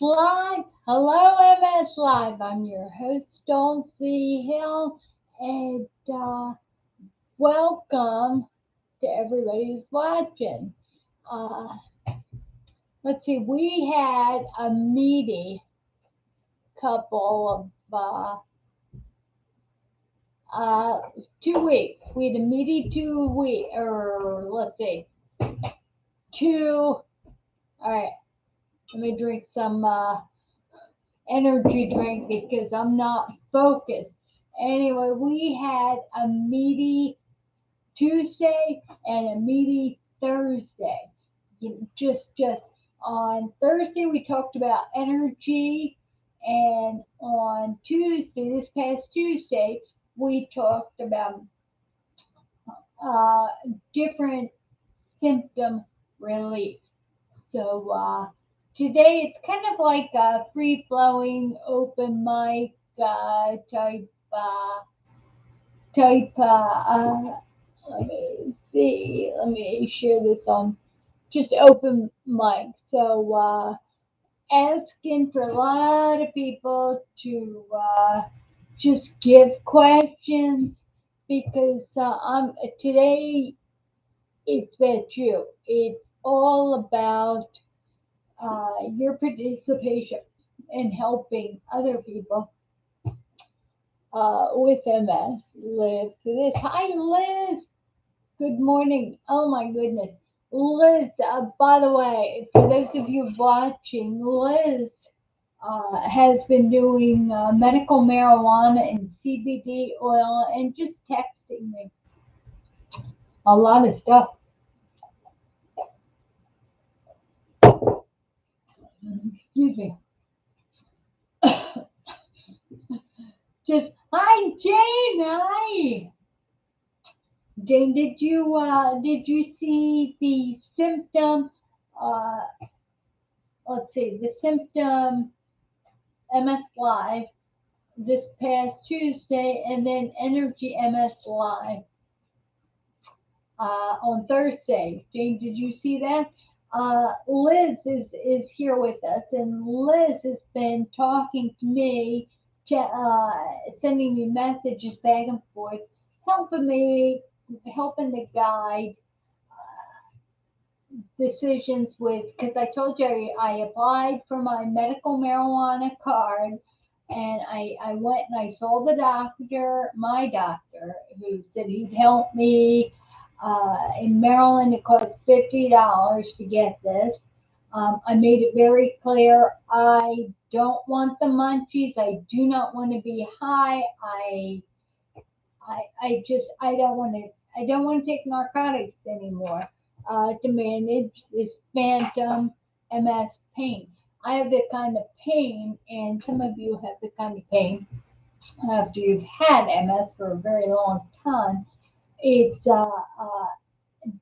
Live. Hello, MS Live. I'm your host, Dulci Hill, and welcome to everybody who's watching. Uh, let's see, we had a meaty couple of 2 weeks. We had a meaty 2 week, or let's see, two. All right, let me drink some energy drink because I'm not focused. Anyway, we had a meaty Tuesday and a meaty Thursday. Just on Thursday we talked about energy, and on Tuesday, this past Tuesday, we talked about uh, different symptom relief. So today it's kind of like a free flowing open mic type. Let me see. Let me share this on just open mic. So asking for a lot of people to just give questions because today it's about you. It's all about your participation in helping other people with MS live through this. Hi, Liz. Good morning. Oh my goodness. Liz, by the way, for those of you watching, Liz has been doing medical marijuana and CBD oil and just texting me a lot of stuff. Excuse me. Just, hi, Jane. Hi. Jane, did you see the symptom? Uh, let's see, the symptom MS Live this past Tuesday, and then Energy MS Live on Thursday. Jane, did you see that? Liz is here with us, and Liz has been talking to me, sending me messages back and forth, helping to guide decisions with, because I told you I applied for my medical marijuana card, and I went and I saw my doctor, who said he'd help me. In Maryland, it costs $50 to get this. I made it very clear I don't want the munchies. I do not want to be high. I don't want to take narcotics anymore to manage this phantom MS pain. I have the kind of pain, and some of you have the kind of pain after you've had MS for a very long time. It's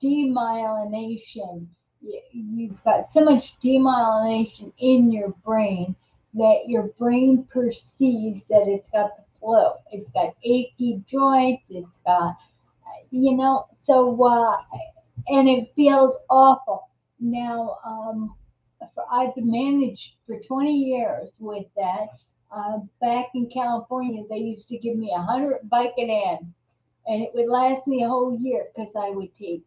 demyelination. You've got so much demyelination in your brain that your brain perceives that it's got the flu. It's got achy joints. It's got, and it feels awful. Now, I've managed for 20 years with that. Back in California, they used to give me 100 Vicodin, and it would last me a whole year because I would take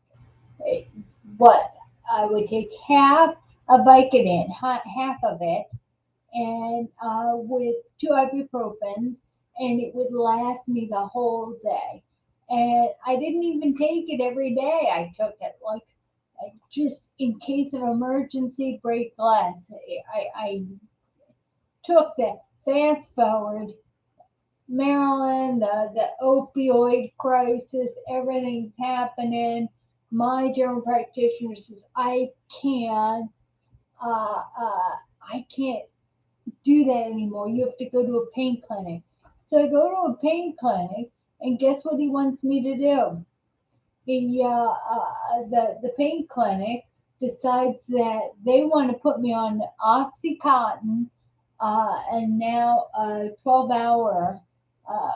what I would take half a Vicodin, half of it, and with two ibuprofens, and it would last me the whole day. And I didn't even take it every day. I took it like just in case of emergency, break glass. I took that. Fast forward, Maryland, the opioid crisis, everything's happening. My general practitioner says uh, uh, I can't do that anymore. You have to go to a pain clinic. So I go to a pain clinic, and guess what he wants me to do? The pain clinic decides that they want to put me on OxyContin, and now a 12-hour uh,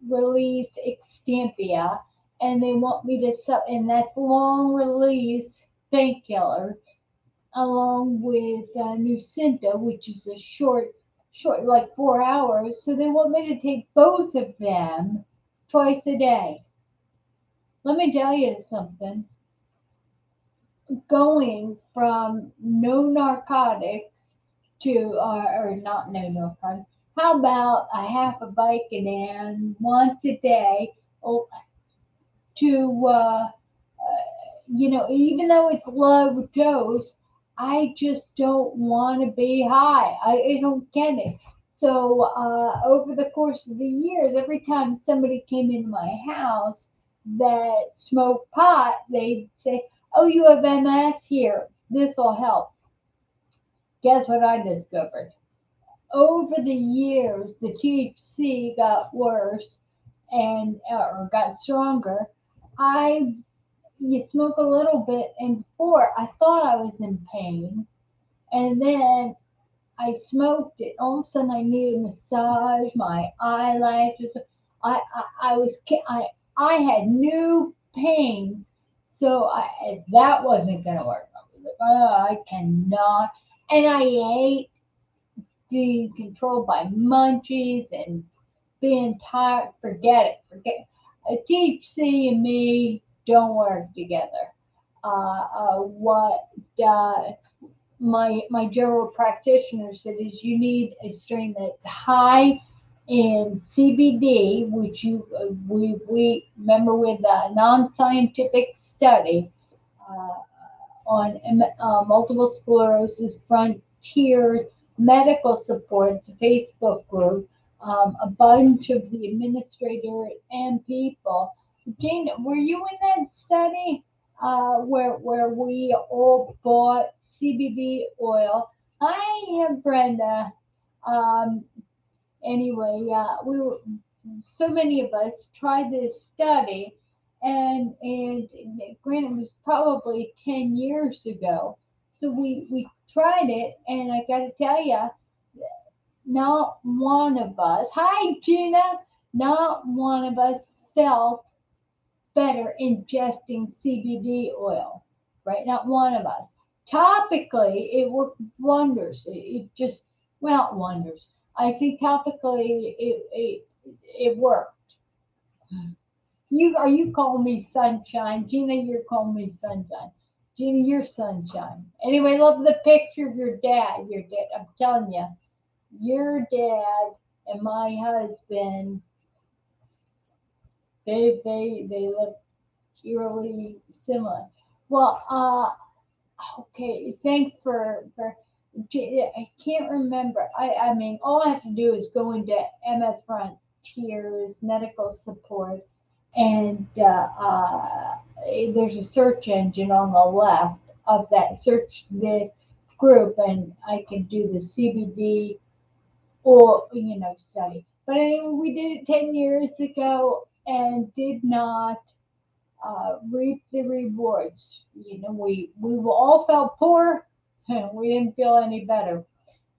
release Extampia, and they want me to and that's long release painkiller, along with Nucynta, which is a short, like 4 hours. So they want me to take both of them twice a day. Let me tell you something. Going from no narcotics to, or not no narcotics, how about a half a Vicodin once a day oh, to, even though it's low dose, I just don't want to be high. I don't get it. So over the course of the years, every time somebody came into my house that smoked pot, they'd say, "Oh, you have MS here. This will help." Guess what I discovered? Over the years, the THC got worse and or got stronger. I You smoke a little bit, and before I thought I was in pain, and then I smoked it. All of a sudden, I needed a massage, my eyelashes. I was I had new pains, so that wasn't gonna work. I was like, oh, I cannot. And I ate, being controlled by munchies and being tired. Forget it. Forget THC and me don't work together. What my general practitioner said is you need a strain that's high in CBD, which we remember with a non-scientific study uh, on multiple sclerosis frontier medical support. It's a Facebook group. A bunch of the administrators and people. Jane, were you in that study where we all bought CBD oil? I am Brenda. Um, anyway, we were so many of us tried this study, and granted, it was probably 10 years ago. So we tried it, and I got to tell you, not one of us. Hi, Gina. Not one of us felt better ingesting CBD oil, right? Not one of us. Topically, it worked wonders. It just, well, wonders. I think topically it worked. You calling me sunshine, Gina? You're calling me sunshine. Gina, you're sunshine. Anyway, love the picture of your dad. Your dad. I'm telling you, your dad and my husband. They look eerily similar. Well, okay. Thanks for. I can't remember. I mean, all I have to do is go into MS Frontiers medical support, and there's a search engine on the left of that search the group, and I can do the CBD or study. But anyway, we did it 10 years ago and did not reap the rewards. We all felt poor and we didn't feel any better.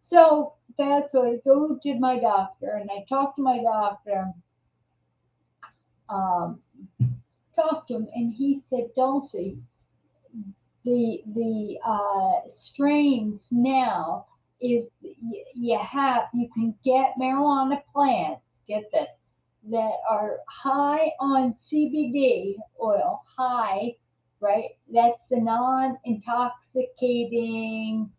So that's what I go to my doctor, and I talked to my doctor, um, talked to him, and he said, Dulcie, the strains now is you can get marijuana plants, get this, that are high on CBD oil, high, right? That's the non-intoxicating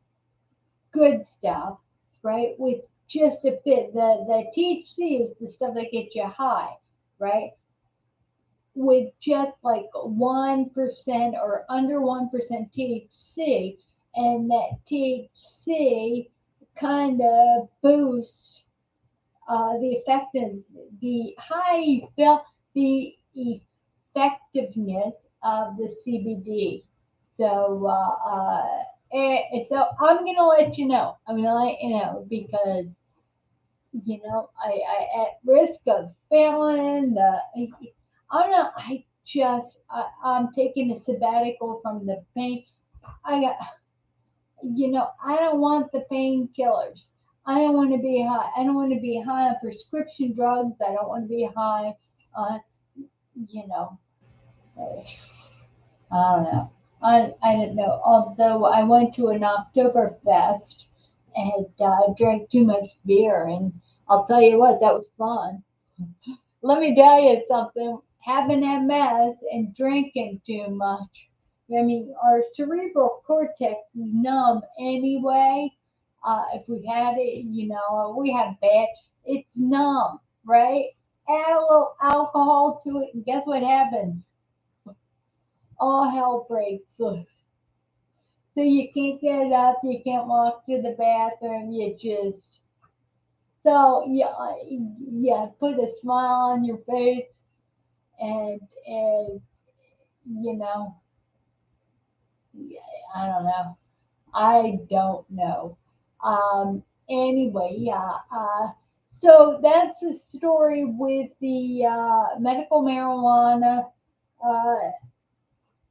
good stuff, right? With just a bit, the THC is the stuff that gets you high, right? With just like 1% or under 1% THC, and that THC kind of boosts the effectiveness, the effectiveness of the CBD. So, so I'm gonna let you know. I'm gonna let you know because at risk of failing I'm not. I'm taking a sabbatical from the pain. I got, I don't want the painkillers. I don't want to be high. I don't want to be high on prescription drugs. I don't want to be high on, you know, I don't know. I don't know. Although I went to an Oktoberfest and drank too much beer, and I'll tell you what, that was fun. Let me tell you something. Having MS and drinking too much. I mean, our cerebral cortex is numb anyway. If we had it, we have bad, it's numb, right? Add a little alcohol to it, and guess what happens? All hell breaks loose. So you can't get up, you can't walk to the bathroom, you just so yeah, put a smile on your face and you know, I don't know. I don't know. Anyway, yeah. So that's the story with the medical marijuana. Uh,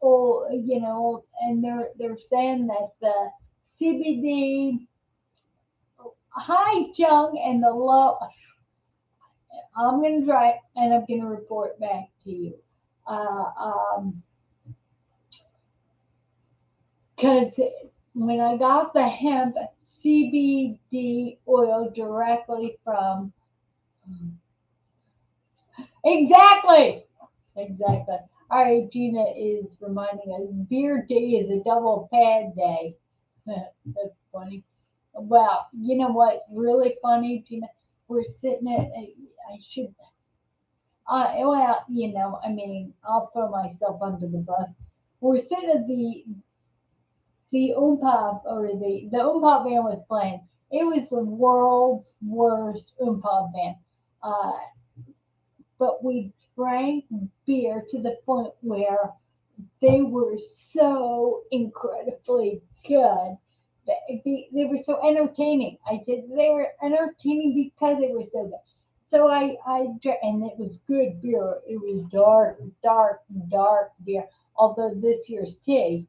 and they're saying that the CBD high junk and the low. I'm gonna try it and I'm gonna report back to you. Uh, um, Because when I got the hemp CBD oil directly from exactly, exactly. All right, Gina is reminding us beer day is a double pad day. That's funny. Well, you know what's really funny, Gina? We're sitting at. I should. Well, I mean, I'll throw myself under the bus. We're sitting at the Oompa or the Oompa band was playing. It was the world's worst Oompa band. Uh, but we drank beer to the point where they were so incredibly good. They were so entertaining. I said they were entertaining because they were so good. So I drank, and it was good beer. It was dark, dark, dark beer. Although this year's tea,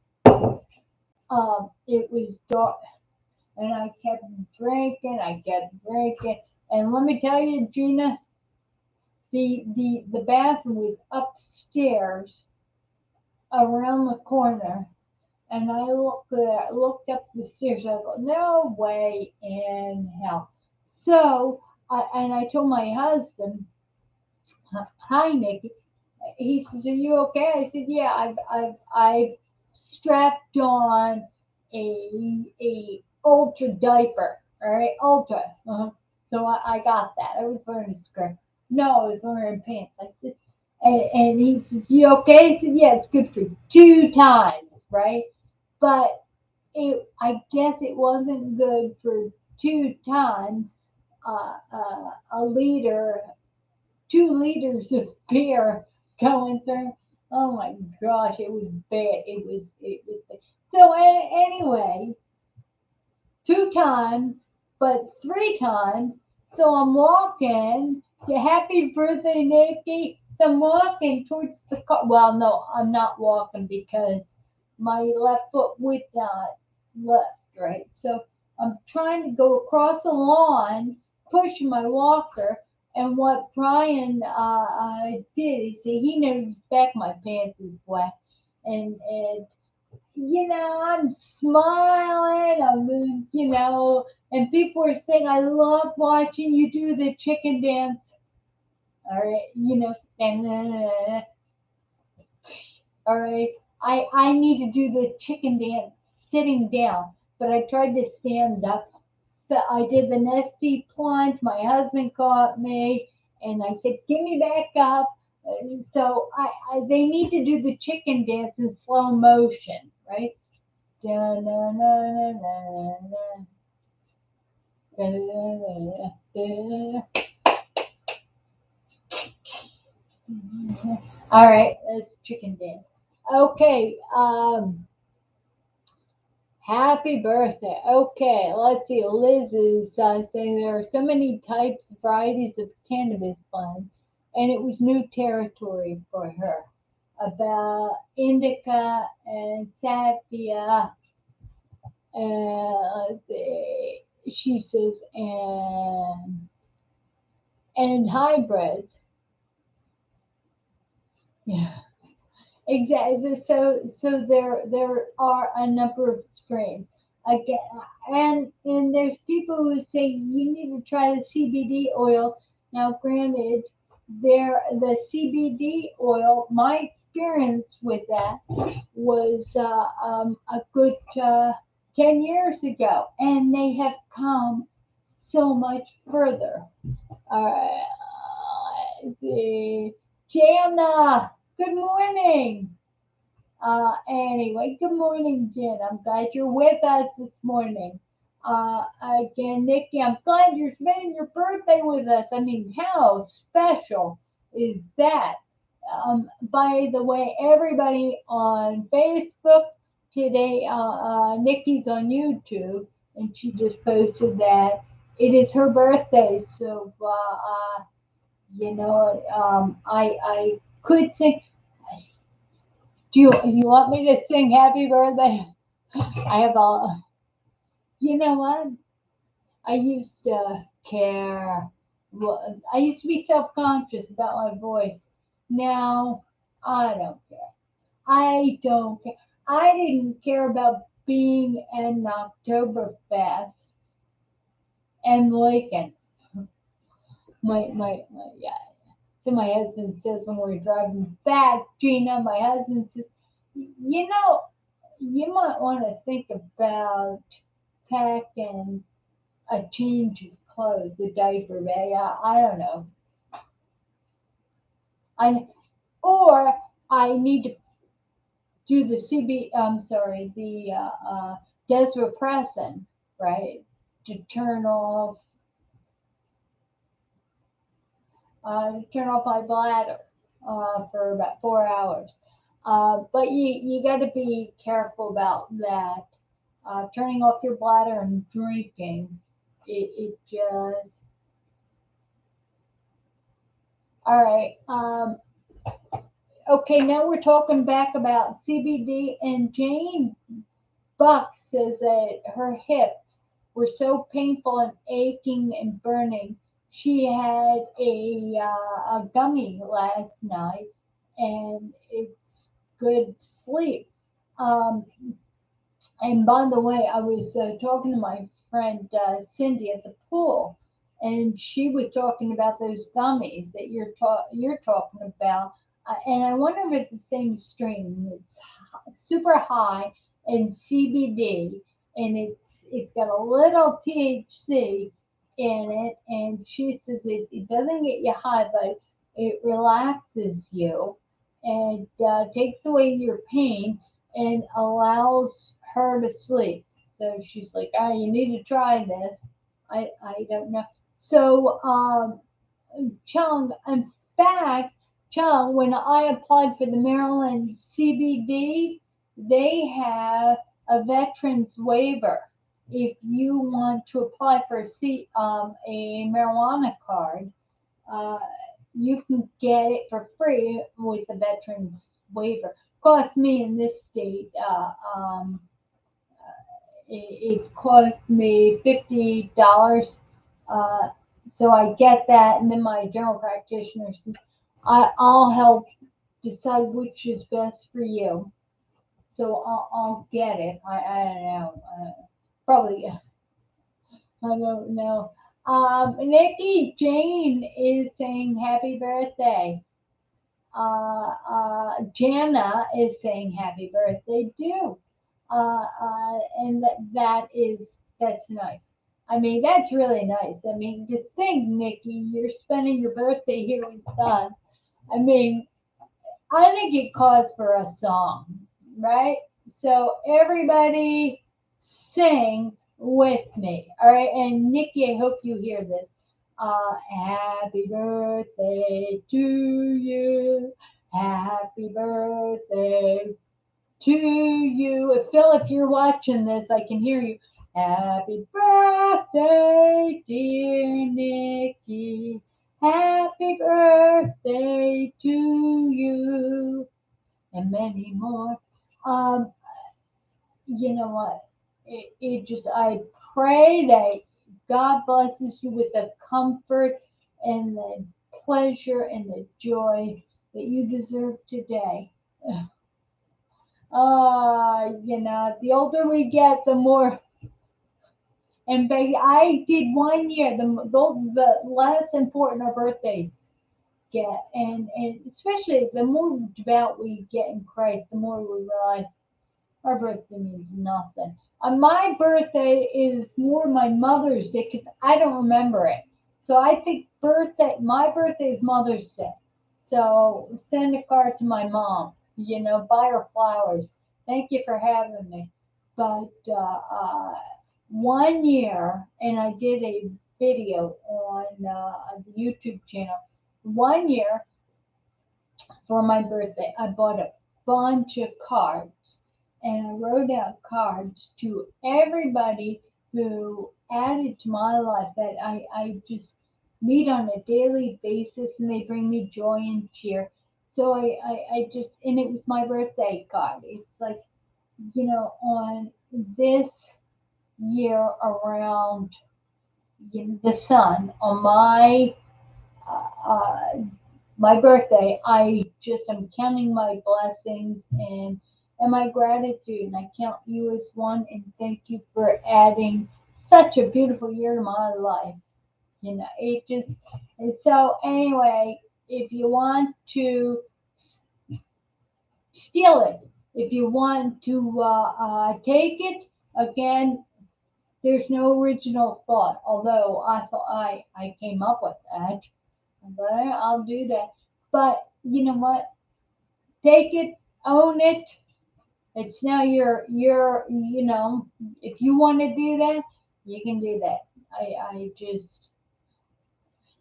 it was dark, and I kept drinking. I kept drinking, and let me tell you, Gina, the bathroom was upstairs around the corner, and I looked up the stairs. I go, no way in hell. So I told my husband, hi Nicky. He says, "Are you okay?" I said, "Yeah, I've strapped on a ultra diaper. All right, ultra. So I got that. I was wearing a skirt. No, I was wearing pants. I said, and he says, "You okay?" I said, "Yeah, it's good for 2 times, right?" But I guess it wasn't good for 2 times. A liter 2 liters of beer going through. Oh my gosh, it was bad. It was bad. So anyway, 2 times, but 3 times. So I'm walking. Yeah, happy birthday, Nikki. So I'm walking towards the car. Well, no, I'm not walking because my left foot would not left, right? So I'm trying to go across the lawn, pushing my walker. And what Brian did is he noticed back my pants is wet, and I'm smiling. And people are saying, I love watching you do the chicken dance. All right, and all right. I need to do the chicken dance sitting down, but I tried to stand up. But I did the nesty plunge. My husband caught me, and I said, "Give me back up." So they need to do the chicken dance in slow motion, right? Da, na, na, na, na, na, da, da, da, da. All right, that's chicken dance. Okay, happy birthday. Okay, let's see. Liz is saying there are so many types, varieties of cannabis plants, and it was new territory for her. About indica and sativa, she says, and hybrids. Yeah. Exactly. So there are a number of strains. Again, and there's people who say you need to try the CBD oil. Now, granted, the CBD oil. My experience with that was a good 10 years ago, and they have come so much further. The Jana, good morning. Anyway, good morning, Jen. I'm glad you're with us this morning. Again, Nikki, I'm glad you're spending your birthday with us. I mean, how special is that? By the way, everybody on Facebook today, Nikki's on YouTube, and she just posted that it is her birthday. So, I could sing. Do you want me to sing happy birthday? I have all. You know what? I used to care. Well, I used to be self-conscious about my voice. Now I don't care. I don't care. I didn't care about being an Oktoberfest and Lincoln. Yeah. So my husband says when we're driving back, Gina, my husband says, you know, you might want to think about packing a change of clothes, a diaper bag. I don't know. I or I need to do the I'm sorry, the desmopressin, right? To turn off my bladder for about 4 hours. But you got to be careful about that. Turning off your bladder and drinking, it just. All right. Okay, now we're talking back about CBD, and Jane Buck says that her hips were so painful and aching and burning. She had a gummy last night, and it's good sleep. Um, and by the way, I was talking to my friend Cindy at the pool, and she was talking about those gummies that you're talking about. And I wonder if it's the same strain. It's super high in CBD, and it's got a little THC in it. And she says it doesn't get you high, but it relaxes you and takes away your pain and allows her to sleep. So she's like, "Ah, you need to try this." I don't know. So, Chung, in fact, Chung, when I applied for the Maryland CBD, they have a veterans waiver. If you want to apply for a marijuana card, uh, you can get it for free with the veterans waiver. Cost me in this state, it cost me $50. Uh, so I get that, and then my general practitioner says, I'll help decide which is best for you. So I'll get it. I don't know. Probably, I don't know. Nikki Jane is saying happy birthday. Jana is saying happy birthday too. And that's nice. I mean, that's really nice. I mean, to think, Nikki, you're spending your birthday here with us. I mean, I think it calls for a song, right? So everybody sing with me. All right. And Nikki, I hope you hear this. Happy birthday to you. Happy birthday to you. Phil, if you're watching this, I can hear you. Happy birthday, dear Nikki. Happy birthday to you. And many more. Um, you know what? I pray that God blesses you with the comfort and the pleasure and the joy that you deserve today. The older we get, the more. And I did 1 year. The less important our birthdays get, and especially the more devout we get in Christ, the more we realize our birthday means nothing. My birthday is more my Mother's Day because I don't remember it. So I think my birthday is Mother's Day. So send a card to my mom. Buy her flowers. Thank you for having me. But 1 year, and I did a video on the YouTube channel. 1 year for my birthday, I bought a bunch of cards and I wrote out cards to everybody who added to my life that I just meet on a daily basis and they bring me joy and cheer. So I just, and it was my birthday card. It's like, on this year around the sun, on uh, uh, my birthday, I just am counting my blessings and my gratitude, and I count you as one, and thank you for adding such a beautiful year to my life. It just, and so anyway, if you want to steal it, if you want to take it, again, there's no original thought, although I thought I came up with that, but I'll do that. But you know what? Take it, own it. It's now if you want to do that, you can do that. I just,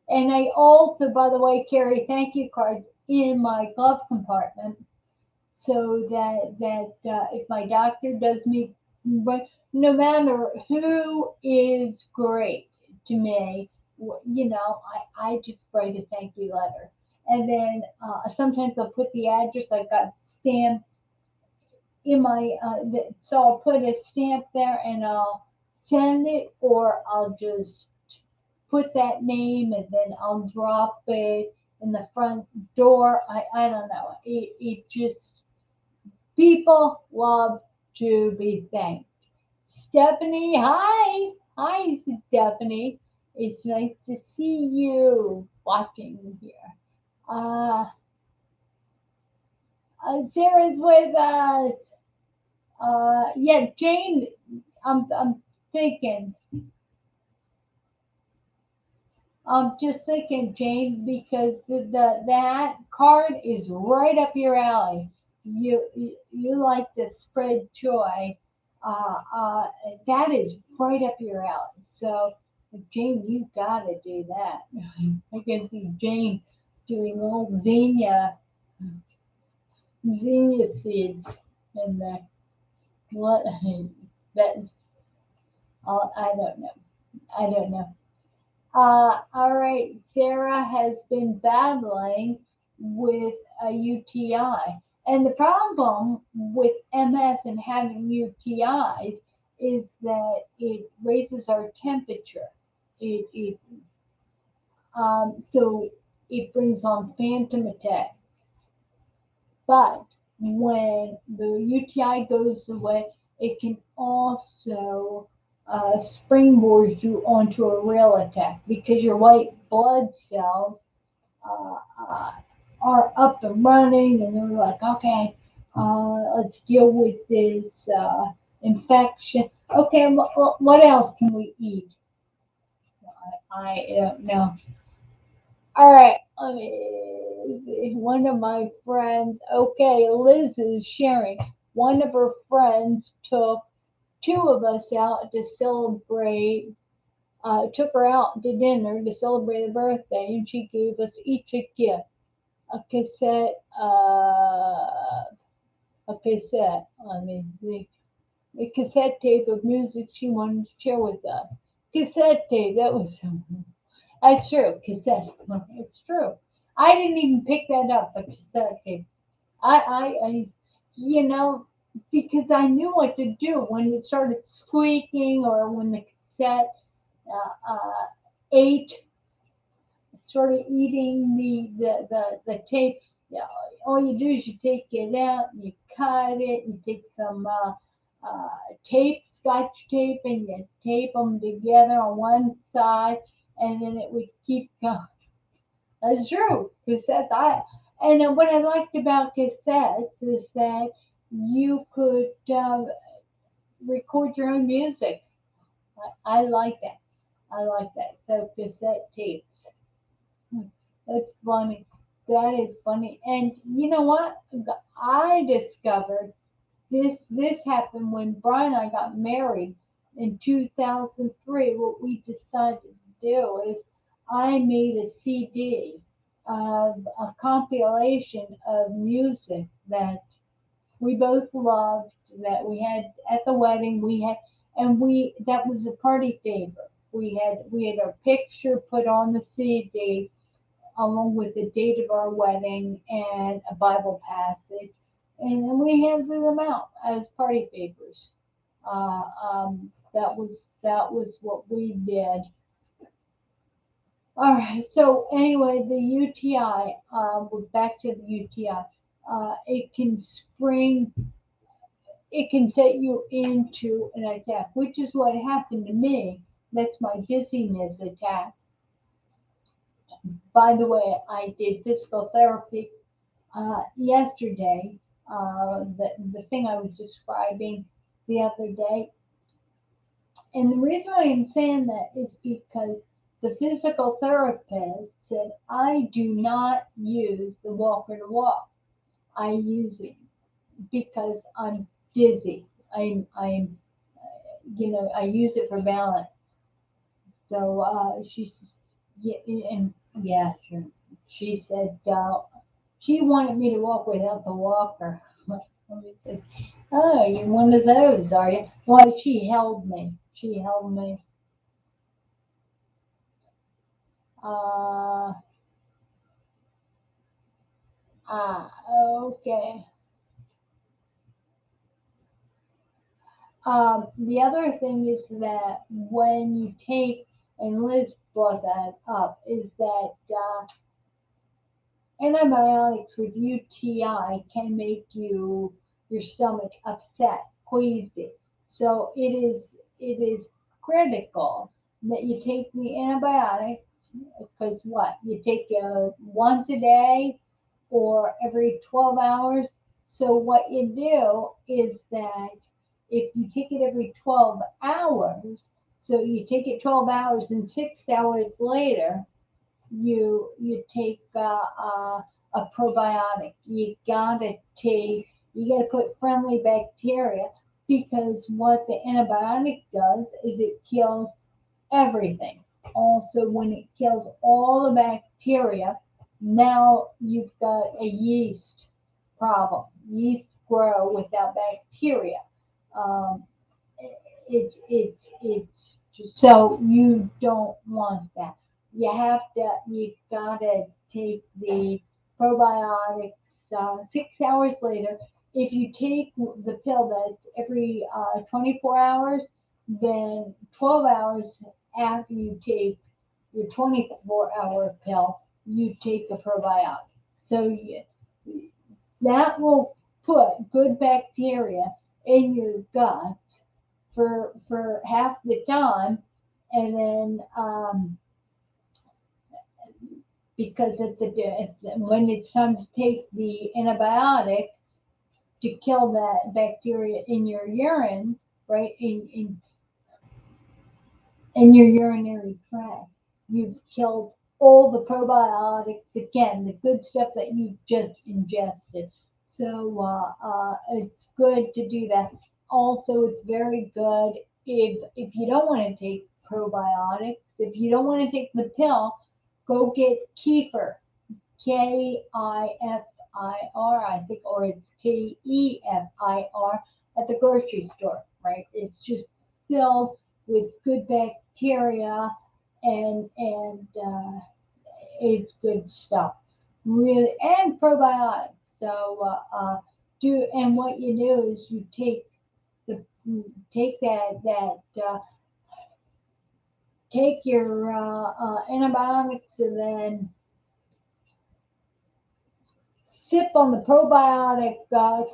and I also, by the way, carry thank you cards in my glove compartment so that if my doctor does me, but no matter who is great to me, I just write a thank you letter. And then sometimes I'll put the address. I've got stamps in my so I'll put a stamp there and I'll send it, or I'll just put that name and then I'll drop it in the front door. I don't know. It just, people love to be thanked. Stephanie, hi. Hi, Stephanie. It's nice to see you watching here. Uh, Sarah's with us. Yeah, Jane, I'm thinking, I'm just thinking, Jane, because that card is right up your alley. You like to spread joy. Uh, uh, that is right up your alley. So, Jane, you gotta do that. I can see Jane doing little zinnia seeds in there. What? That, I don't know. I don't know. All right, Sarah has been battling with a UTI. And the problem with MS and having UTIs is that it raises our temperature. So it brings on phantom attacks. But when the UTI goes away, it can also springboard you onto a real attack because your white blood cells uh, uh, are up and running, and they're like, okay, let's deal with this infection. Okay, what else can we eat? I don't know. All right, let me see. One of my friends, okay, Liz is sharing. One of her friends took two of us out to celebrate, took her out to dinner to celebrate her birthday, and she gave us each a gift, a cassette, let me see, a cassette tape of music she wanted to share with us. Cassette tape, that was that's true. Cassette. It's true. I didn't even pick that up, but cassette tape. I, you know, because I knew what to do when it started squeaking or when the cassette ate, started eating the tape. Yeah, all you do is you take it out, you cut it, you take some tape, scotch tape, and you tape them together on one side, and then it would keep going. That's true. Cassettes. And what I liked about cassettes is that you could record your own music. I like that. I like that. So cassette tapes. That's funny. That is funny. And you know what? I discovered this happened when Brian and I got married in 2003. What we decided to do is I made a CD of a compilation of music that we both loved, that we had at the wedding. We had, and we that was a party favor. We had our picture put on the CD along with the date of our wedding and a Bible passage, and then we handed them out as party favors. That was what we did. All right. So anyway, the UTI. We're back to the UTI. It can spring. It can set you into an attack, which is what happened to me. That's my dizziness attack. By the way, I did physical therapy yesterday, the thing I was describing the other day. And the reason why I'm saying that is because the physical therapist said I do not use the walker to walk. I use it because I'm dizzy. I use it for balance. So she says, yeah, and yeah, sure. She said she wanted me to walk without the walker. I said, oh, you're one of those, are you? Why, she held me. She held me. Uh, okay. The other thing is that when you take, and Liz brought that up, is that antibiotics with UTI can make your stomach upset, queasy. So it is critical that you take the antibiotics because what you take once a day or every 12 hours. So what you do is that if you take it every 12 hours, so you take it 12 hours and 6 hours later you take a probiotic. You gotta put friendly bacteria because what the antibiotic does is it kills everything. Also, when it kills all the bacteria, now you've got a yeast problem. Yeast grow without bacteria. Um, it's just, so you don't want that. You gotta take the probiotics 6 hours later. If you take the pill that's every 24 hours, then 12 hours after you take your 24-hour pill, you take a probiotic. So that will put good bacteria in your gut for half the time, and then because when it's time to take the antibiotic to kill that bacteria in your urine, right in your urinary tract, you've killed all the probiotics again, the good stuff that you just ingested. So it's good to do that. Also, it's very good if you don't want to take probiotics, if you don't want to take the pill, go get kefir, Kifir, I think, or it's Kefir at the grocery store, right? It's just filled with good bacteria and it's good stuff, really, and probiotics. So and what you do is you the take take your antibiotics and then sip on the probiotic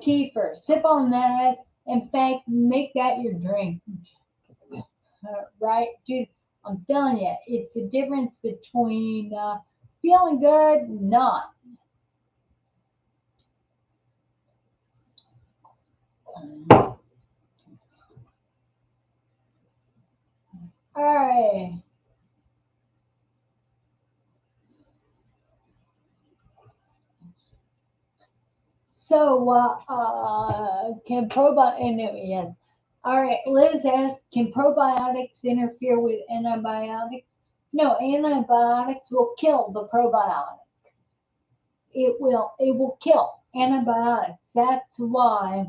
kefir. Sip on that. In fact, make that your drink. Right? Dude, I'm telling you, it's the difference between feeling good and not. All right. So, can probiotics? Yes. All right. Liz asks, can probiotics interfere with antibiotics? No, antibiotics will kill the probiotics. It will. It will kill antibiotics. That's why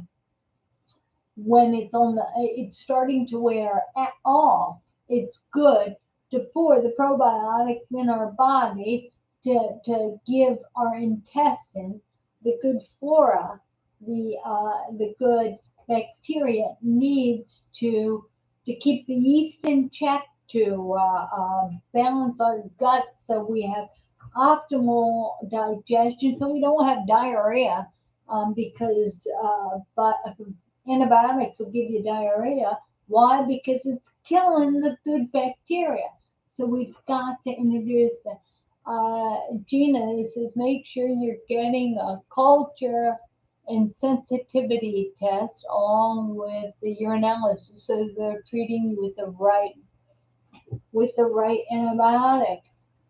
when it's starting to wear off, it's good for the probiotics in our body to give our intestines the good flora, the good bacteria needs to keep the yeast in check, to balance our gut so we have optimal digestion, so we don't have diarrhea, because but antibiotics will give you diarrhea. Why? Because it's killing the good bacteria. So we've got to introduce that. Gina says, make sure you're getting a culture and sensitivity test along with the urinalysis, so they're treating you with the right antibiotic.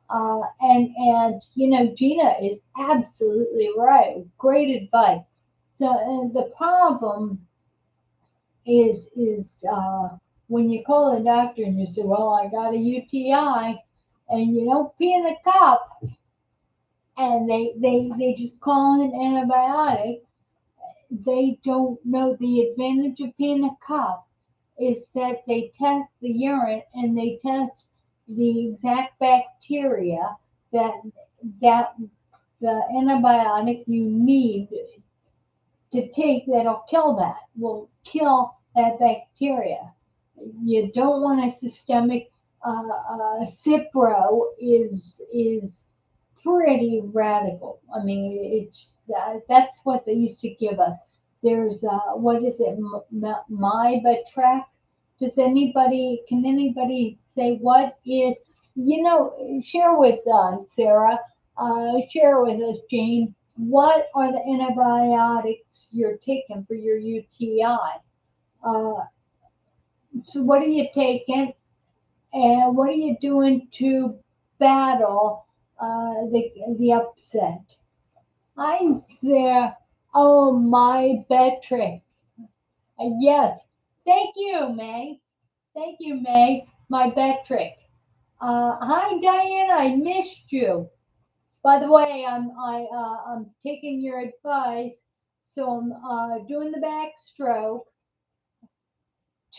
And Gina is absolutely right. Great advice. So the problem is when you call a doctor and you say, well, I got a UTI, and you don't pee in the cup, and they just call an antibiotic. They don't know the advantage of peeing in a cup is that they test the urine and they test the exact bacteria that that the antibiotic you need to take that'll kill that, will kill that bacteria. You don't want a systemic. Cipro is pretty radical. I mean, that's what they used to give us. There's what is it? Mybatrac. Can anybody say what is? Share with us, Sarah. Share with us, Jane. What are the antibiotics you're taking for your UTI? Uh, so what are you taking, and what are you doing to battle the upset? I'm there. Oh, my Betrick. Yes. Thank you, May. Thank you, May. My Betrick. Hi, Diane. I missed you. By the way, I'm taking your advice, so I'm doing the backstroke.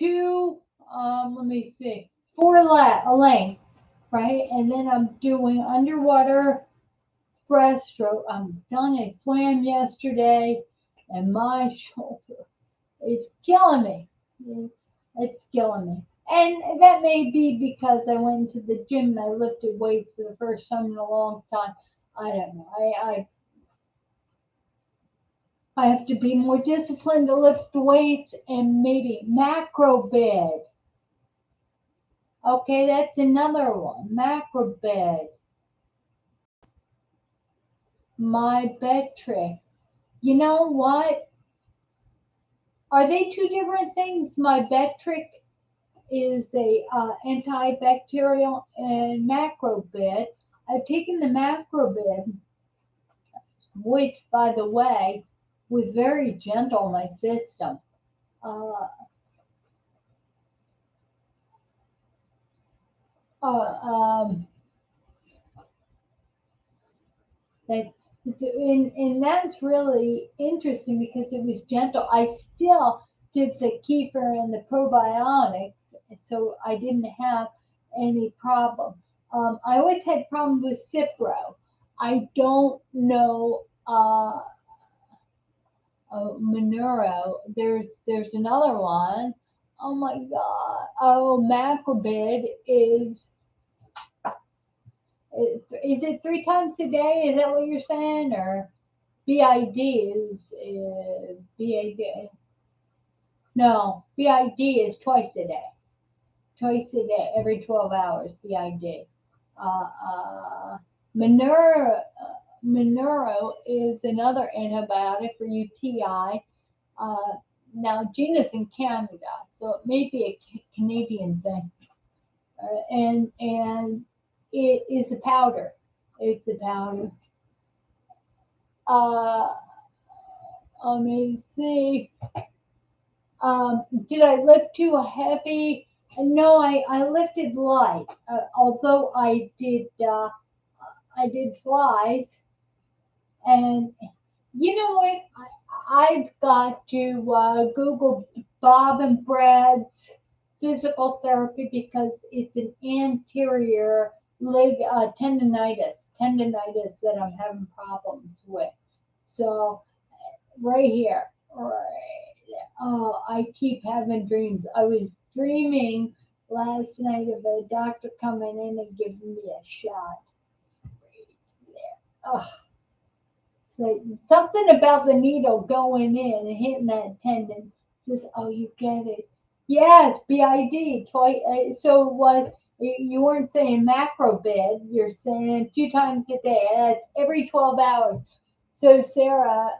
Let me see, four lengths, right? And then I'm doing underwater breaststroke. I'm telling you, I swam yesterday, and my shoulder, it's killing me. It's killing me. And that may be because I went to the gym and I lifted weights for the first time in a long time. I don't know. I have to be more disciplined to lift weights, and maybe macro bed. Okay, that's another one. Macro bed. My bed trick. You know what? Are they two different things? My bed trick is a antibacterial, and macro bed. I've taken the macro bed, which, by the way, was very gentle on my system. Uh, uh, um, that and that's really interesting because it was gentle. I still did the kefir and the probiotics, so I didn't have any problem. I always had problems with Cipro. I don't know Monero. There's another one. Oh my God. Oh, Macrobid is it 3 times a day? Is that what you're saying, or? BID is BID. No, BID is twice a day. Twice a day, every 12 hours, BID. Monuro, Monuro is another antibiotic for UTI. Uh, Now, Gina's in Canada, so it may be a Canadian thing. And it is a powder. It's a powder. Uh, Let me see. Did I lift too heavy? No, I lifted light. Although I did flies, and you know what? I've got to Google Bob and Brad's physical therapy because it's an anterior leg tendonitis that I'm having problems with. So right here, right. Oh, I keep having dreams. I was dreaming last night of a doctor coming in and giving me a shot right there. Oh, so something about the needle going in and hitting that tendon says, "Oh, you get it." Yes, BID. Twice. So what? You weren't saying macro bid. You're saying 2 times a day. That's every 12 hours. So Sarah,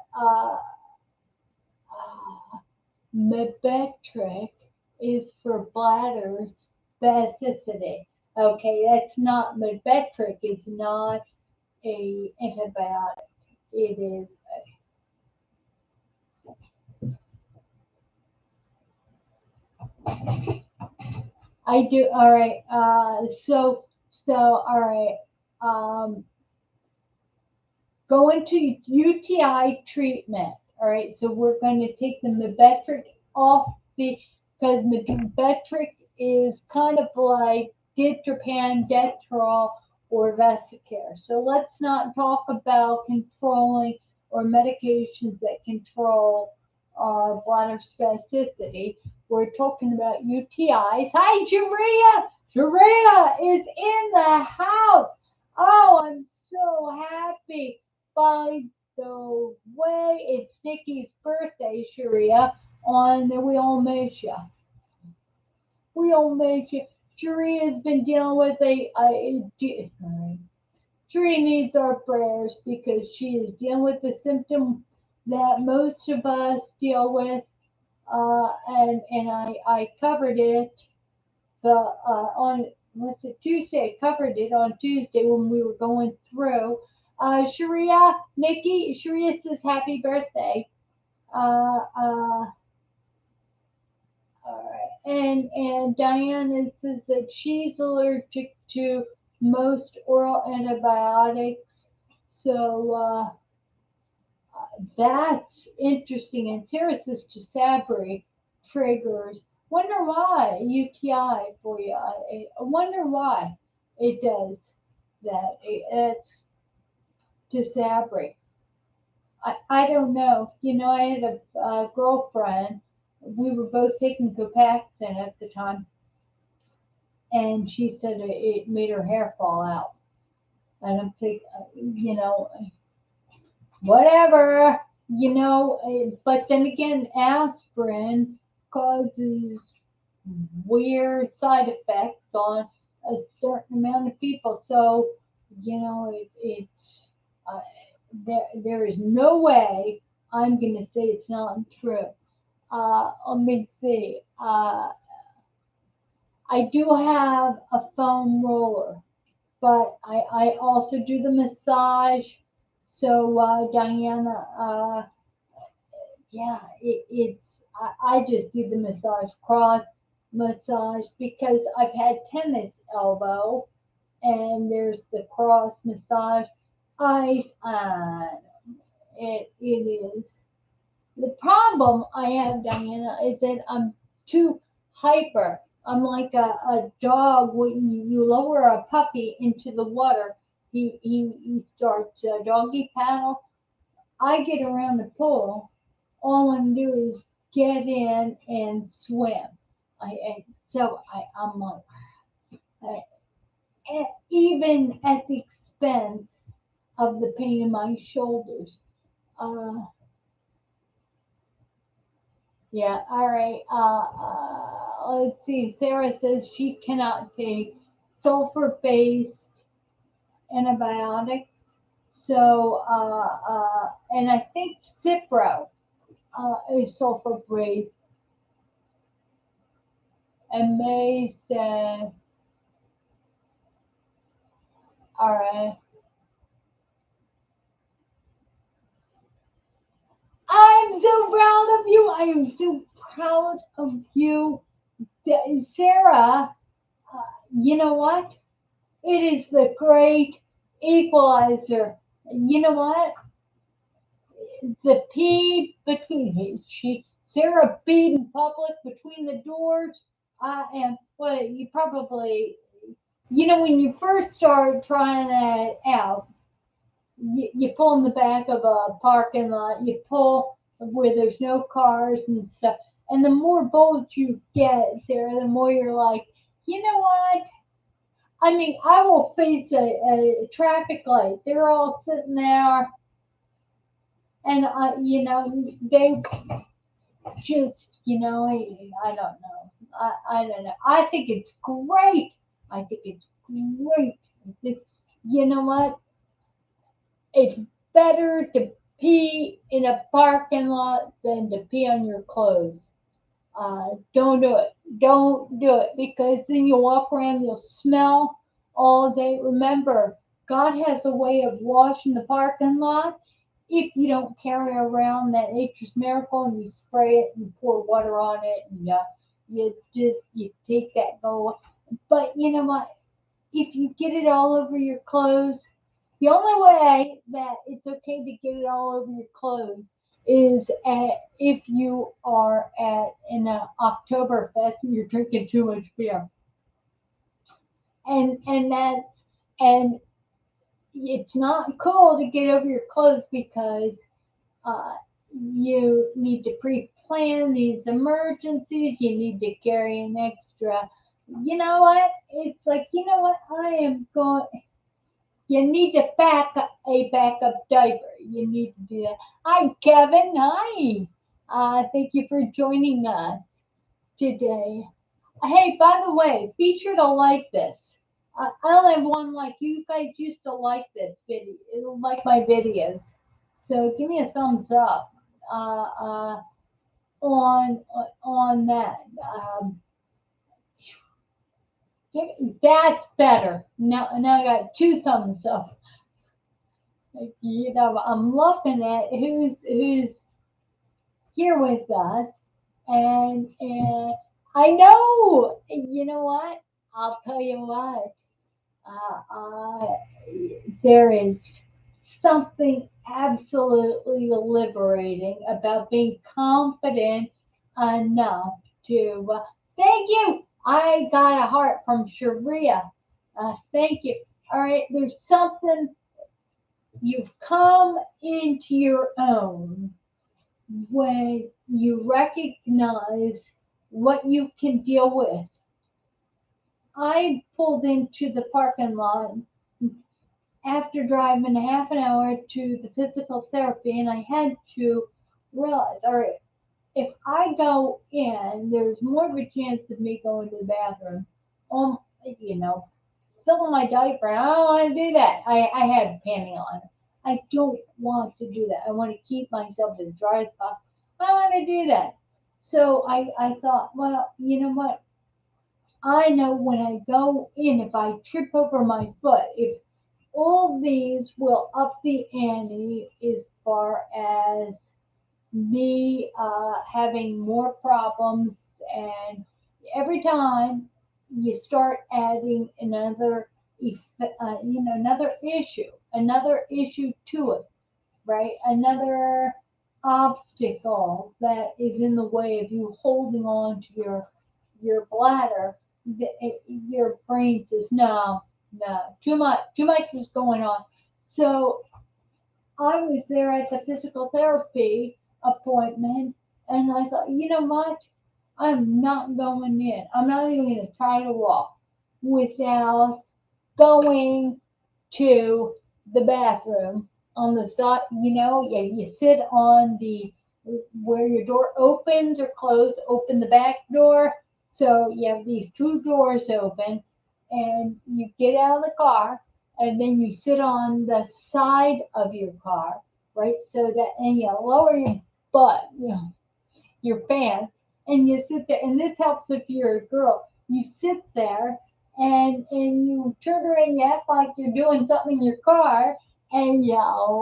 Mebetric is for bladder spasticity. Okay, that's not Mebetric is not a antibiotic. It is. I do. All right. So all right. Going to UTI treatment. All right. So we're going to take the Mebetric off because Mebetric is kind of like Ditropan, Detrol, or Vesicare. So let's not talk about controlling or medications that control our bladder spasticity. We're talking about UTIs. Hi, Sharia! Sharia is in the house. Oh, I'm so happy. By the way, it's Nikki's birthday, Sharia, on the We All Miss Ya. We All Miss Ya. Sharia's been dealing with Sharia needs our prayers because she is dealing with the symptom that most of us deal with. And I covered it on what's it Tuesday. I covered it on Tuesday when we were going through. Sharia, Nikki, Sharia says happy birthday. All right, and Diana says that she's allergic to most oral antibiotics. So that's interesting. And Sarah says to Sabri triggers. Wonder why UTI for you. I wonder why it does that. It's to Sabri. I don't know. You know, I had a girlfriend. We were both taking Copaxone at the time, and she said it made her hair fall out. And I'm thinking, whatever, but then again, aspirin causes weird side effects on a certain amount of people. So, uh, there is no way I'm going to say it's not true. Let me see. I do have a foam roller, but I also do the massage. So, Diana, yeah, I just do the cross massage because I've had tennis elbow and there's the cross massage. It is. The problem I have, Diana, is that I'm too hyper. I'm like a dog when you lower a puppy into the water. He starts doggy paddle. I get around the pool. All I do is get in and swim. I'm like, even at the expense of the pain in my shoulders. Uh, yeah, all right. Let's see. Sarah says she cannot take sulfur-based antibiotics. So, and I think Cipro is sulfur-based. And May said, all right. I'm so proud of you. I am so proud of you. Sarah, you know what? It is the great equalizer. You know what? The pee between Sarah peed in public between the doors. I am, well, you probably, when you first start trying that out, you pull in the back of a parking lot, you pull where there's no cars and stuff. And the more bold you get, Sarah, the more you're like, you know what? I mean, I will face a traffic light. They're all sitting there, and they just, I don't know. I don't know. I think it's great. I think it's great. You know what? It's better to pee in a parking lot than to pee on your clothes. Don't do it. Don't do it because then you'll walk around, you'll smell all day. Remember, God has a way of washing the parking lot if you don't carry around that nature's miracle and you spray it and pour water on it and you take that go. But you know what? If you get it all over your clothes, the only way that it's okay to get it all over your clothes is if you are at an Oktoberfest and you're drinking too much beer, and it's not cool to get over your clothes because uh, you need to pre-plan these emergencies. You need to carry an extra. You know what? It's like, you know what? I am going. You need to pack a backup diaper. You need to do that. Hi, Kevin. Hi. Thank you for joining us today. Hey, by the way, be sure to like this. I only have one like. You guys used to like this video. It'll like my videos. So give me a thumbs up uh, uh, on that. That's better. Now I got two thumbs up. I'm looking at who's here with us, and I know. You know what? I'll tell you what. Uh, uh, there is something absolutely liberating about being confident enough to. Thank you. I got a heart from Sharia. Thank you. All right. There's something. You've come into your own when you recognize what you can deal with. I pulled into the parking lot after driving half an hour to the physical therapy, and I had to realize, all right, if I go in, there's more of a chance of me going to the bathroom. Um, you know, Filling my diaper. I don't want to do that. I had panty on. I don't want to do that. I want to keep myself as dry as possible. I don't want to do that. So I thought, well, you know what? I know when I go in, if I trip over my foot, if all these will up the ante as far as me having more problems, and every time you start adding another issue to it, right? Another obstacle that is in the way of you holding on to your bladder. Your brain says no, no, too much was going on. So I was there at the physical therapy appointment, and I thought, you know what? I'm not going in. I'm not even going to try to walk without going to the bathroom on the side, you sit on the where your door opens or closes, open the back door. So you have these two doors open, and you get out of the car, and then you sit on the side of your car, right? So that, and you lower your butt, your pants, and you sit there. And this helps if you're a girl. You sit there, and you turn around, you act like you're doing something in your car, and you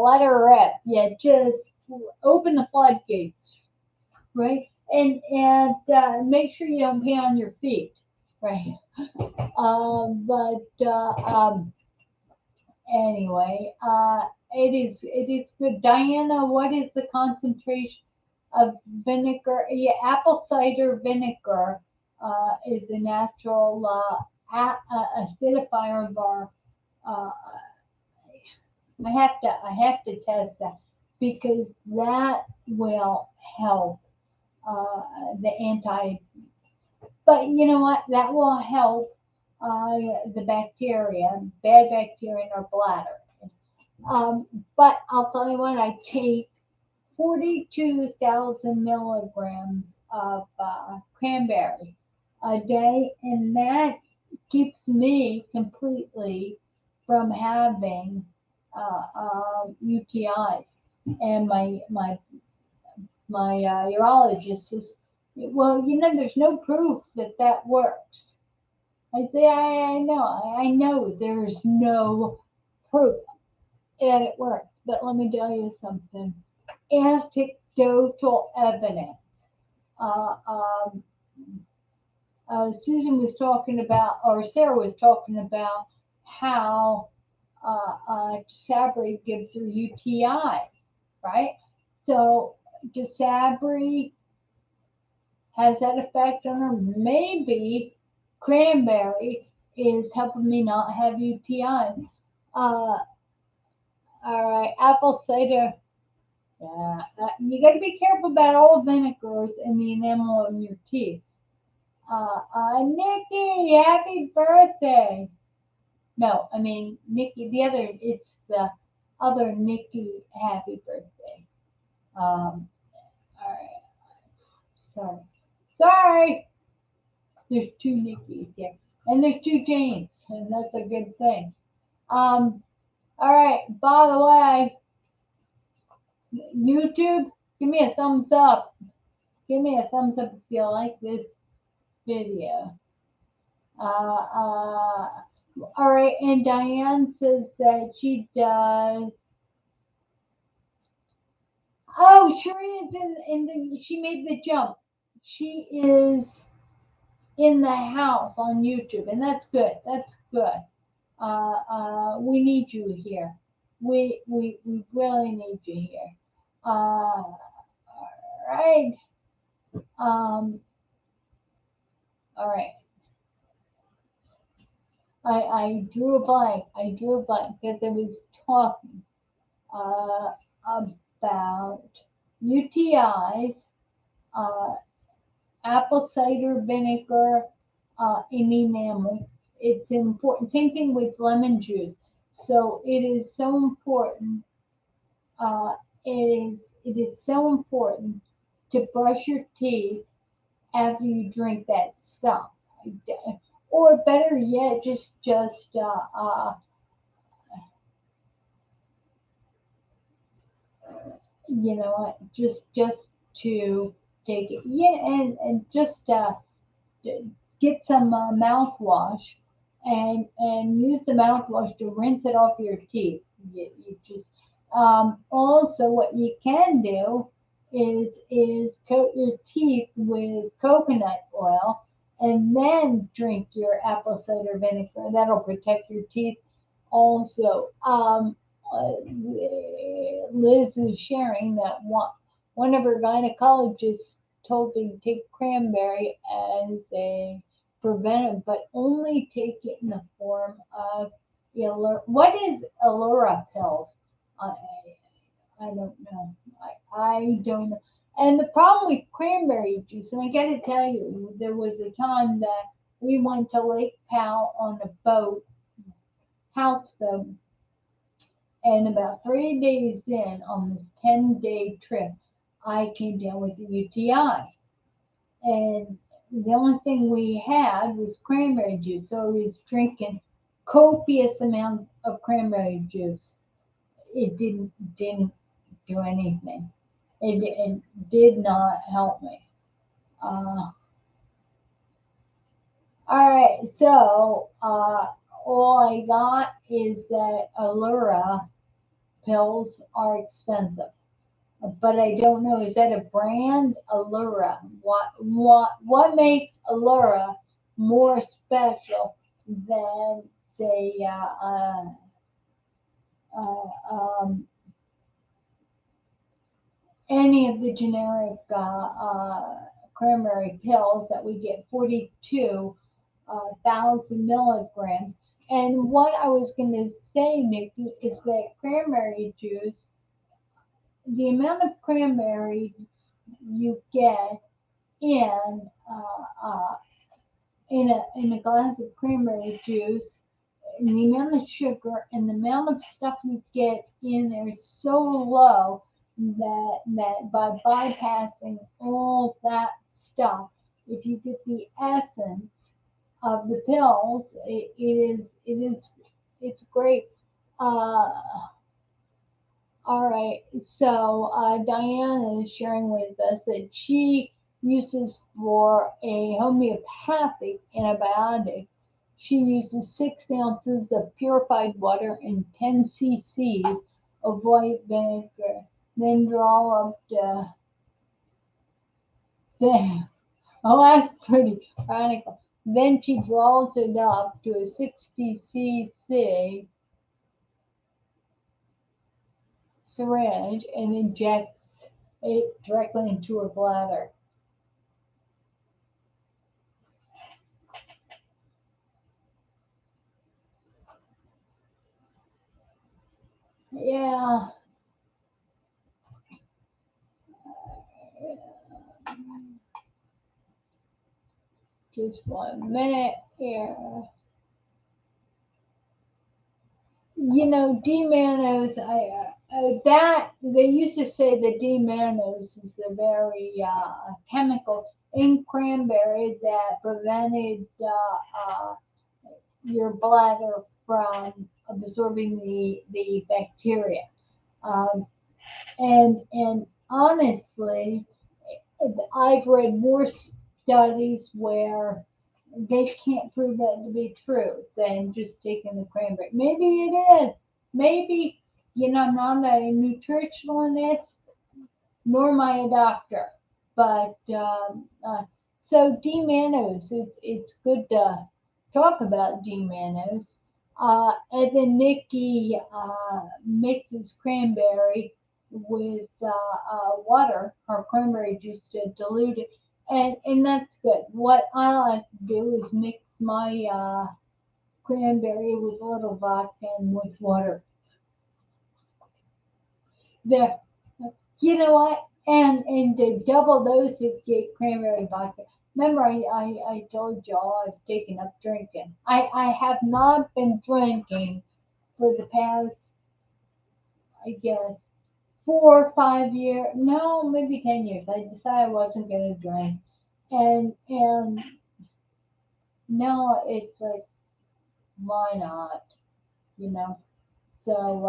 let her rip. You just open the floodgates, right? And make sure you don't pee on your feet, right? But anyway, it is good. Diana, what is the concentration of vinegar? Yeah, apple cider vinegar is a natural acidifier of our. Uh, I have to test that because that will help uh, the anti. But you know what? That will help the bacteria, bad bacteria in our bladder. Um, but I'll tell you what, I take 42,000 milligrams of cranberry a day, and that keeps me completely from having UTIs. And my urologist says, well, there's no proof that that works. I say, I know there's no proof that it works, but let me tell you something. Anecdotal evidence. Uh, um, Susan was talking about, or Sarah was talking about, how Sabri gives her UTIs, right? So, does Sabri has that effect on her? Maybe cranberry is helping me not have UTIs. Uh, all right, apple cider. Yeah, you got to be careful about all vinegars and the enamel on your teeth. Nikki, happy birthday! No, I mean Nikki. It's the other Nikki. Happy birthday. All right. Sorry. There's two Nikkis here, and there's two Janes, and that's a good thing. All right. By the way, YouTube, give me a thumbs up. Give me a thumbs up if you like this video. All right, and Diane says that she does. Oh, Shreya's she made the jump. She is in the house on YouTube, and that's good. That's good. We need you here. We really need you here. All right. Um, all right. I drew a blank. I drew a blank because I was talking about UTIs, apple cider vinegar, and enamel. It's important. Same thing with lemon juice. So it is so important. Uh, it is so important to brush your teeth after you drink that stuff. Or better yet, just just to take it. Yeah, and just get some mouthwash and use the mouthwash to rinse it off your teeth. You just also what you can do is coat your teeth with coconut oil and then drink your apple cider vinegar. That'll protect your teeth also. Liz is sharing that one of her gynecologists told her to take cranberry as a preventive, but only take it in the form of what is Allura pills? I, I don't know. I don't know. And the problem with cranberry juice, and I got to tell you, there was a time that we went to Lake Powell on a boat, houseboat, And about 3 days in on this 10-day trip, I came down with a UTI. And the only thing we had was cranberry juice. So I was drinking copious amounts of cranberry juice. It didn't do anything. It did not help me. All right, so all I got is that Allura pills are expensive, but I don't know. Is that a brand, Allura? What makes Allura more special than, say, uh, um, any of the generic cranberry pills that we get 42,000 milligrams? And what I was going to say, Nikki, is that cranberry juice, the amount of cranberries you get in in a glass of cranberry juice, and the amount of sugar and the amount of stuff you get in there is so low that by bypassing all that stuff, if you get the essence of the pills, it's great. Uh, all right, so Diana is sharing with us that she uses for a homeopathic antibiotic. She uses 6 ounces of purified water and 10 cc's of white vinegar. Then draw up the. Then, oh, that's pretty radical. Then she draws it up to a 60 cc syringe and injects it directly into her bladder. Yeah, just 1 minute here. D-mannose, that they used to say that D-mannose is the very chemical in cranberry that prevented your bladder from absorbing the bacteria. Um, and honestly, I've read more studies where they can't prove that to be true than just taking the cranberry. Maybe it is. Maybe, I'm not a nutritionist, nor am I a doctor. But so D-mannose, it's good to talk about D-mannose. And then Nikki mixes cranberry with water or cranberry juice to dilute it, and that's good. What I like to do is mix my cranberry with a little vodka and with water. There, you know what? And to double dose it, get cranberry vodka. Remember, I told y'all I've taken up drinking. I have not been drinking for the past, I guess, 4 or 5 years. No, maybe 10 years. I decided I wasn't gonna drink, and now it's like, why not? You know. So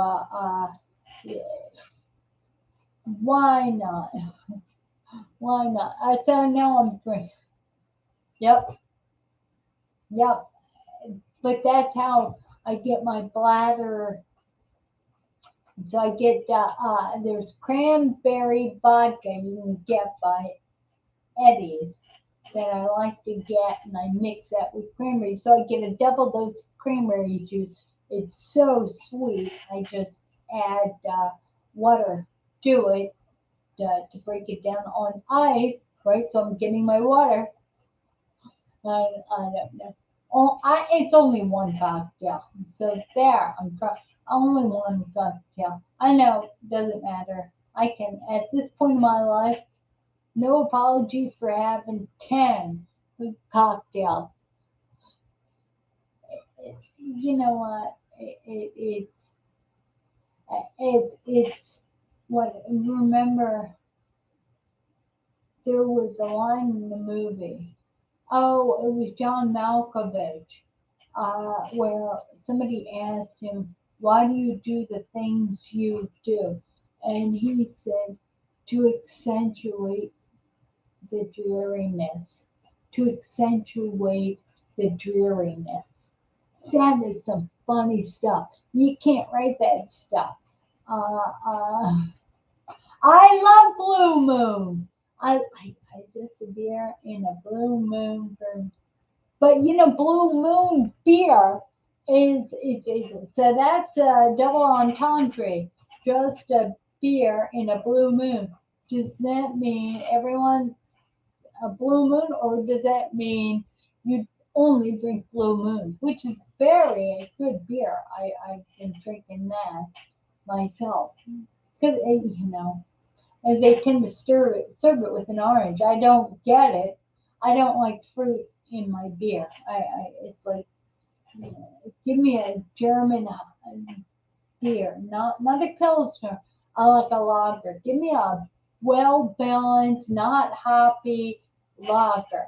yeah, why not? Why not? So now I'm drinking. Yep, yep. But that's how I get my bladder. So I get there's cranberry vodka you can get by Eddie's that I like to get, and I mix that with cranberry. So I get a double dose of cranberry juice. It's so sweet. I just add water to it to break it down on ice, right? So I'm getting my water. I don't know. Oh, it's only one cocktail. So there, I'm trying. Only one cocktail. I know, doesn't matter. I can, at this point in my life, no apologies for having 10 cocktails. You know what? It's It's what, remember, there was a line in the movie. Oh, it was John Malkovich, where somebody asked him, "Why do you do the things you do?" And he said, "To accentuate the dreariness, to accentuate the dreariness." That is some funny stuff. You can't write that stuff. Uh, uh, I love Blue Moon. I disappear in a Blue Moon for, but Blue Moon beer is so that's a double entendre. Just a beer in a blue moon. Does that mean everyone's a blue moon, or does that mean you only drink blue moons, which is very good beer? I've been drinking that myself because and they tend to serve it with an orange. I don't get it. I don't like fruit in my beer. It's like, give me a German beer, not a Pilsner. I like a lager. Give me a well balanced, not hoppy lager.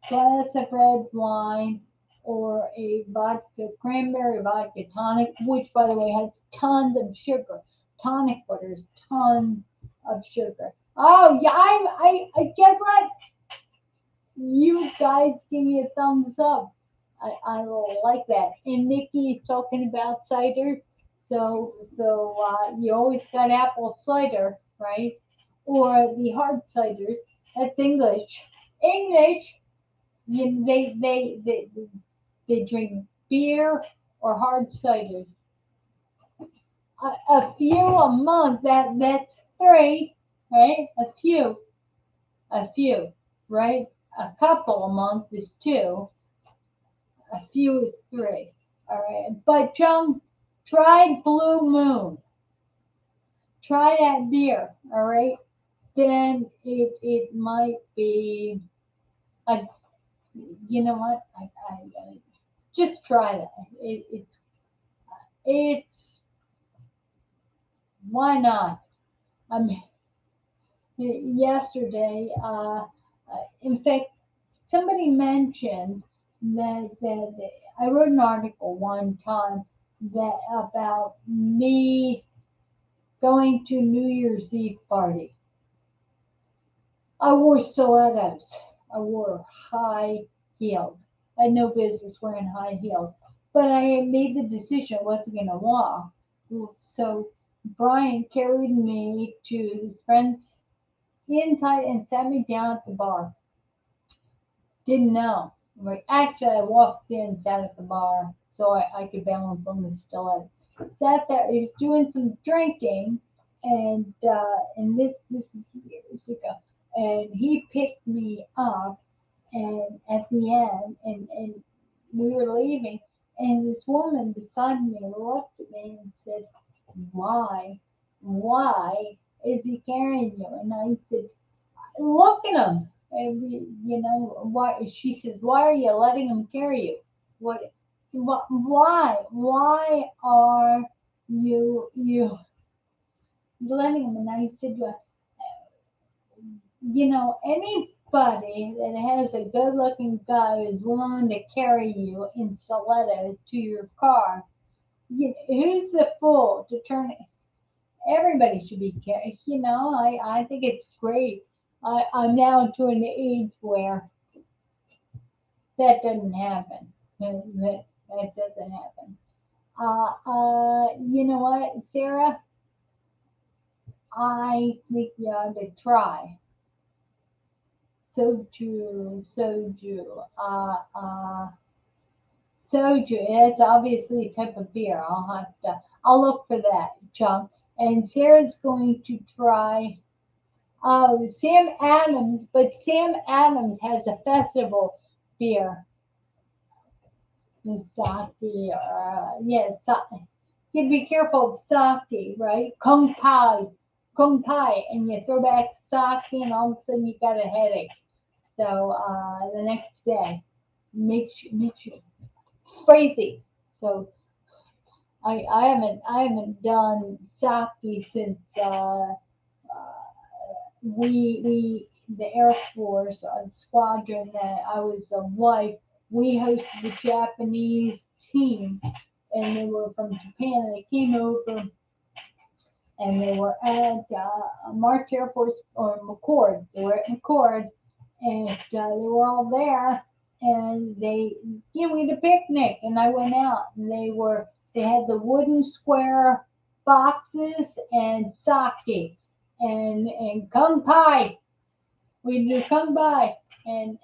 Glass of red wine or a vodka, cranberry vodka tonic, which by the way has tons of sugar. Tonic waters, tons of sugar. Oh yeah, I guess what? You guys give me a thumbs up. I like that. And Nikki's talking about cider. So you always got apple cider, right? Or the hard ciders. That's English. English. They drink beer or hard ciders. A few a month. That's three, right? A few, right? A couple a month is two. A few is three. All right. But John, try Blue Moon. Try that beer. All right. Then it might be a. You know what? I just try that. It's why not? I mean, yesterday, in fact, somebody mentioned that I wrote an article one time that about me going to New Year's Eve party. I wore stilettos. I wore high heels. I had no business wearing high heels, but I made the decision I wasn't going to walk. So Brian carried me to his friend's inside and sat me down at the bar. Didn't know. Like, actually, I walked in, sat at the bar, so I could balance on the stiletto. Sat there. He was doing some drinking, and this is years ago. And he picked me up, and at the end, and we were leaving, and this woman beside me looked at me and said, why is he carrying you?" And I said, "Look at him." And why? She says, "Why are you letting him carry you? What? Why? Why are you letting him?" And I said, "Well, anybody that has a good-looking guy who's willing to carry you in stilettos to your car, who's the fool to turn it? Everybody should be carried. I think it's great. I'm now to an age where that doesn't happen. That doesn't happen. You know what, Sarah? I think you ought to try soju. Soju. It's obviously a type of beer. I'll look for that, Chunk. And Sarah's going to try. Oh, Sam Adams, but Sam Adams has a festival beer. Sake, yes, you'd be careful of sake, right? Kung Pai, and you throw back sake, and all of a sudden you got a headache. So the next day, make sure crazy. So I haven't done sake since we the Air Force on squadron that I was a wife. We hosted the Japanese team, and they were from Japan. And they came over, and they were at March Air Force or McCord. They were at McCord, and they were all there, and we had a picnic, and I went out, and they had the wooden square boxes and sake and kung pie. We do come by, and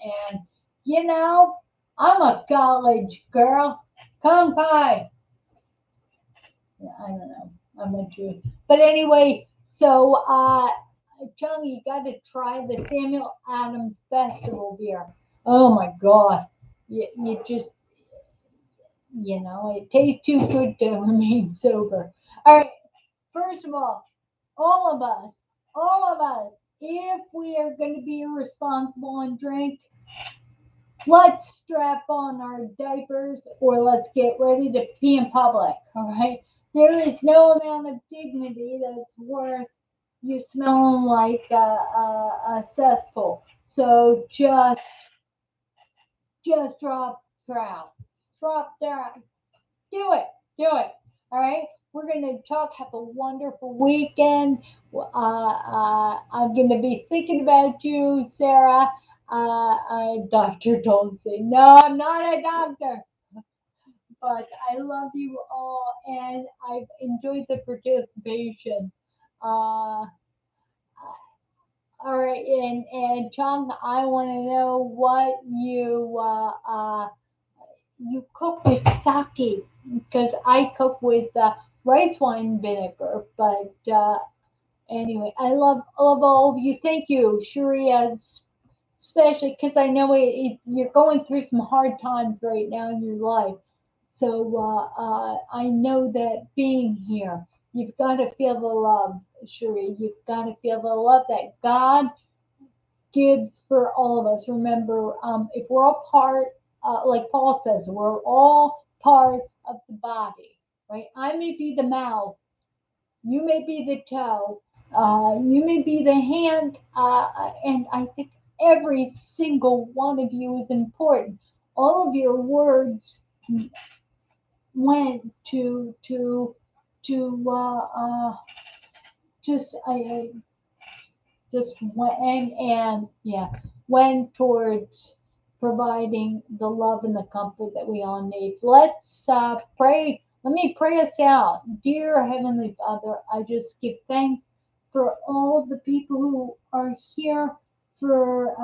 you know, I'm a college girl. Kung pie. Yeah, I don't know. I'm not sure. But anyway, so Chung, you got to try the Samuel Adams Festival beer. Oh my God, you just it tastes too good to remain sober. All right, first of all of us, if we are going to be irresponsible and drink, let's strap on our diapers or let's get ready to pee in public, all right? There is no amount of dignity that's worth you smelling like a cesspool. So just drop down, do it. All right. We're gonna talk. Have a wonderful weekend. I'm gonna be thinking about you, Sarah. I'm Dr. Dulci. No, I'm not a doctor, but I love you all, and I've enjoyed the participation. Uh, all right, and Chung, I want to know what you cook with sake because I cook with rice wine vinegar. But anyway, I love all of you. Thank you, Sharia, especially because I know you're going through some hard times right now in your life. So I know that being here, you've got to feel the love, Sharia. You've got to feel the love that God gives for all of us. Remember, if we're all part, like Paul says, we're all part of the body, right? I may be the mouth, you may be the toe, you may be the hand, and I think every single one of you is important. All of your words went to just I just went and yeah went towards providing the love and the comfort that we all need. Let's pray. Let me pray us out. Dear Heavenly Father, I just give thanks for all of the people who are here, for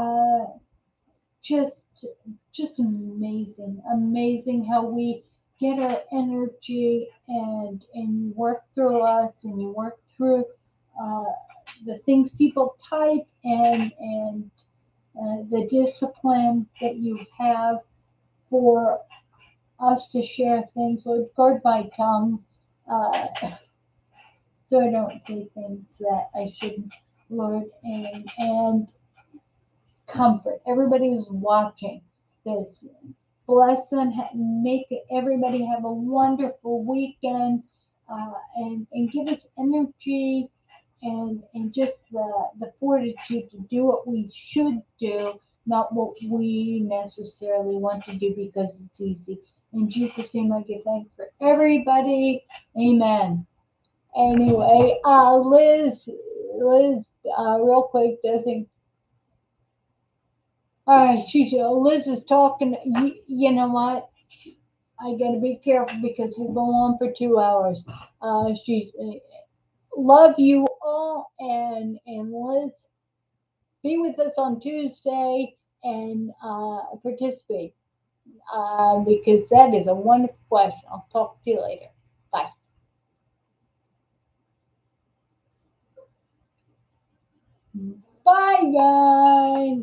just just amazing how we get our energy and you work through us and you work through uh, the things people type and the discipline that you have for us to share things. Lord, guard my tongue uh, so I don't say things that I shouldn't, Lord, and comfort everybody who's watching this. Bless them, make everybody have a wonderful weekend, and give us energy and just the fortitude to do what we should do, not what we necessarily want to do because it's easy. In Jesus' name, I give thanks for everybody. Amen. Anyway, Liz, real quick, doesn't. All right, Liz is talking. You know what? I gotta be careful because we'll go on for 2 hours. She love you all, and Liz, be with us on Tuesday and participate because that is a wonderful question. I'll talk to you later. Bye. Bye, guys.